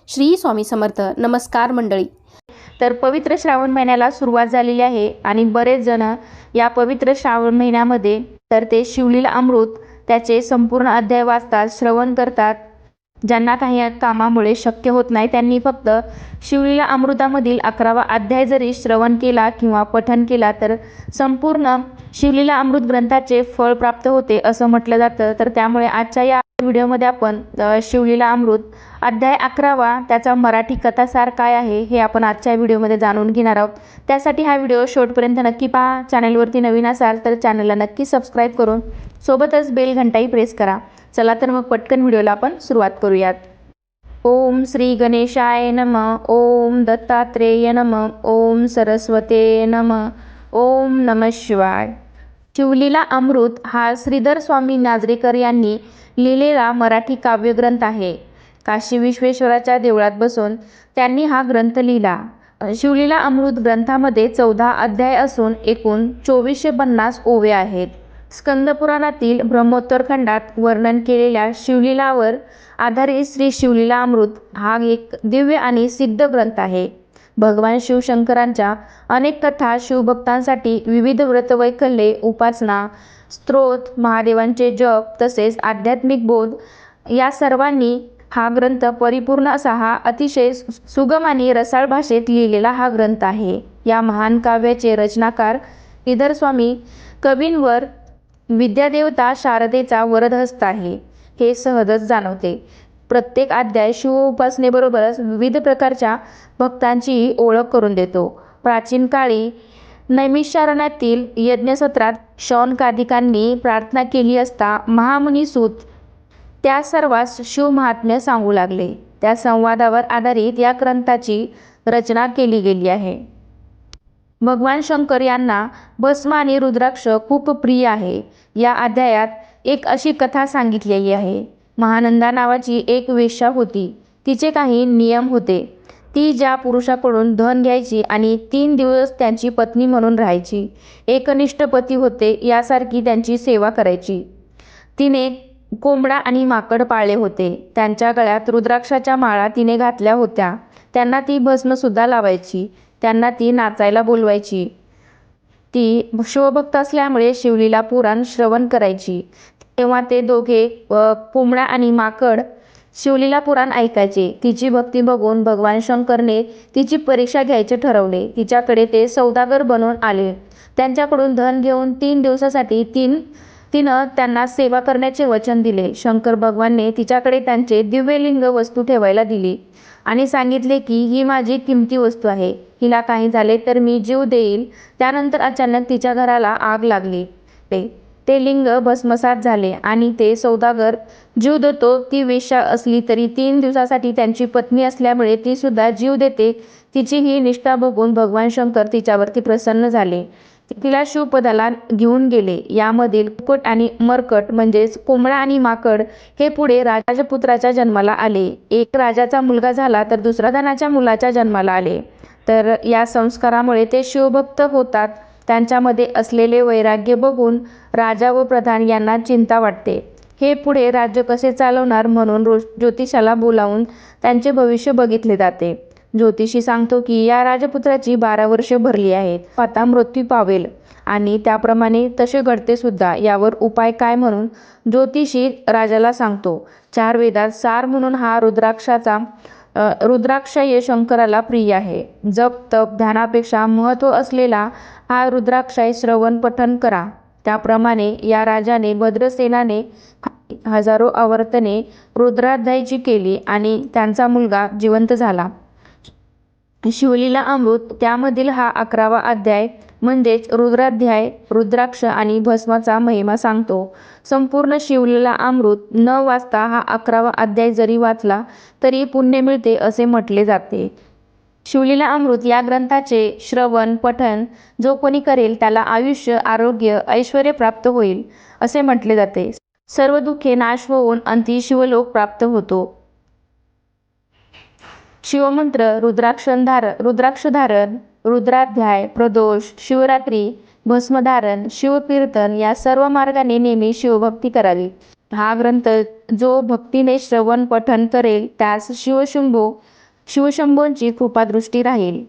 श्री स्वामी समर्थ. नमस्कार मंडळी. तर पवित्र श्रावण महिन्याला सुरुवात झालेली आहे आणि बरेच जण या पवित्र श्रावण महिन्यामध्ये तर ते शिवलीला अमृत त्याचे संपूर्ण अध्याय वाचतात, श्रवण करतात. ज्यांना काही कामामुळे शक्य होत नाही त्यांनी फक्त शिवलीला अमृतामधील 11वा अध्याय जरी श्रवण केला किंवा पठण केला तर संपूर्ण शिवलीला अमृत ग्रंथाचे फळ प्राप्त होते असं म्हटलं जातं. तर त्यामुळे आजच्या या व्हिडिओमध्ये आपण शिवलीला अमृत अध्याय 11वा त्याचा मराठी कथासार काय आहे हे आपण आजच्या व्हिडिओमध्ये जाणून घेणार आहोत. त्यासाठी हा व्हिडिओ शेवटपर्यंत नक्की पहा. चॅनलवरती नवीन असाल तर चॅनलला नक्की सबस्क्राईब करून सोबतच बेल घंटाही प्रेस करा. चला तर मग पटकन व्हिडिओला आपण सुरुवात करूयात. ओम श्री गणेशाय नमः. ओम दत्तात्रेय नमः. ओम सरस्वते नमः. ओम नमः शिवाय. शिवलीला अमृत हा श्रीधर स्वामी नाजरेकर यांनी लिहिलेला मराठी काव्यग्रंथ आहे. काशी विश्वेश्वराच्या देवळात बसून त्यांनी हा ग्रंथ लिहिला. शिवलीला अमृत ग्रंथामध्ये 14 अध्याय असून एकूण 2450 ओव्या आहेत. स्कंदपुराणातील ब्रह्मोत्तरखंडात वर्णन केलेल्या शिवलीलावर आधारित श्री शिवलीला अमृत हा एक दिव्य आणि सिद्ध ग्रंथ आहे. भगवान शिवशंकरांच्या अनेक कथा, शिवभक्तांसाठी विविध व्रतवैकल्ये, उपासना, स्तोत्र, महादेवांचे जप तसेच आध्यात्मिक बोध या सर्वांनी हा ग्रंथ परिपूर्ण असा हा अतिशय सुगम आणि रसाळ भाषेत लिहिलेला हा ग्रंथ आहे. या महान काव्याचे रचनाकार श्रीधर स्वामी कवींवर विद्यादेवता शारदेचा वरदहस्त आहे हे सहजच जाणवते. प्रत्येक अध्याय शिव उपासनेबरोबरच विविध प्रकारच्या भक्तांचीही ओळख करून देतो. प्राचीन काळी नैमिषारण्यातील यज्ञसत्रात शौनकादिकांनी प्रार्थना केली असता महामुनी सूत त्या सर्वांस शिवमहात्म्य सांगू लागले. त्या संवादावर आधारित या ग्रंथाची रचना केली गेली आहे. भगवान शंकर यांना भस्म आणि रुद्राक्ष खूप प्रिय आहे. या अध्यायात एक अशी कथा सांगितलेली आहे. महानंदा नावाची एक वेश्या होती. तिचे काही नियम होते. ती ज्या पुरुषाकडून धन घ्यायची आणि 3 दिवस त्यांची पत्नी म्हणून राहायची. एकनिष्ठ पती होते यासारखी त्यांची सेवा करायची. तिने कोंबडा आणि माकड पाळले होते. त्यांच्या गळ्यात रुद्राक्षाच्या माळा तिने घातल्या होत्या. त्यांना ती भस्मसुद्धा लावायची. त्यांना ती नाचायला बोलवायची. ती शिवभक्त असल्यामुळे शिवलीला पुराण श्रवण करायची. तेव्हा ते दोघे कोंबडा आणि माकड शिवलीला पुराण ऐकायचे. तिची भक्ती बघून भगवान शंकरने तिची परीक्षा घ्यायचे ठरवले. तिच्याकडे ते सौदागर बनून आले. त्यांच्याकडून धन घेऊन 3 दिवसासाठी तिनं त्यांना सेवा करण्याचे वचन दिले. शंकर भगवानने तिच्याकडे त्यांचे दिव्यलिंग वस्तू ठेवायला दिली आणि सांगितले की ही माझी किमती वस्तू आहे. हिला काही झाले तर मी जीव देईल. त्यानंतर अचानक तिच्या घराला आग लागली. ते लिंग भस्मसात झाले आणि ते सौदागर जीव देतो ती वेश्या असली तरी 3 दिवसासाठी त्यांची पत्नी असल्यामुळे ती सुद्धा जीव देते. तिची ही निष्ठा बघून भगवान शंकर तिच्यावरती प्रसन्न झाले. तिला शिवपदाला घेऊन गेले. यामधील कुकट आणि मरकट म्हणजेच कोंबडा आणि माकड हे पुढे राजपुत्राच्या जन्माला आले. एक राजाचा मुलगा झाला तर दुसरा धनाच्या मुलाच्या जन्माला आले. तर या संस्कारामुळे ते शिवभक्त होतात. त्यांच्यामध्ये असलेले वैराग्य बघून राजा व प्रधान यांना चिंता वाटते. हे पुढे राज्य कसे चालवणार म्हणून ज्योतिषाला बोलावून त्यांचे भविष्य बघितले जाते. ज्योतिषी सांगतो की या राजपुत्राची 12 वर्षे भरली आहेत. आता मृत्यू पावेल आणि त्याप्रमाणे तसे घडते सुद्धा. यावर उपाय काय म्हणून ज्योतिषी राजाला सांगतो. 4 वेदात सार म्हणून हा रुद्राक्ष हे शंकराला प्रिय आहे. जप तप ध्यानापेक्षा महत्त्व असलेला हा रुद्राक्षय श्रवण पठण करा. त्याप्रमाणे या राजाने भद्रसेनाने हजारो आवर्तने रुद्राध्यायाची केली आणि त्यांचा मुलगा जिवंत झाला. शिवलीला अमृत त्यामधील हा 11वा अध्याय म्हणजेच रुद्राध्याय रुद्राक्ष आणि भस्माचा महिमा सांगतो. संपूर्ण शिवलीला अमृत न वाचता हा 11वा अध्याय जरी वाचला तरी पुण्य मिळते असे म्हटले जाते. शिवलीला अमृत या ग्रंथाचे श्रवण पठण जो कोणी करेल त्याला आयुष्य, आरोग्य, ऐश्वर्य प्राप्त होईल असे म्हटले जाते. सर्व दुःखे नाश होऊन अंती शिवलोक प्राप्त होतो. शिवमंत्र, रुद्राक्षधारण, रुद्राध्याय, प्रदोष, शिवरात्री, भस्मधारण, शिवकीर्तन या सर्व मार्गाने नेहमी शिवभक्ती करावी. हा ग्रंथ जो भक्तीने श्रवण पठण करेल त्यास शिवशंभोंची कृपादृष्टी राहील.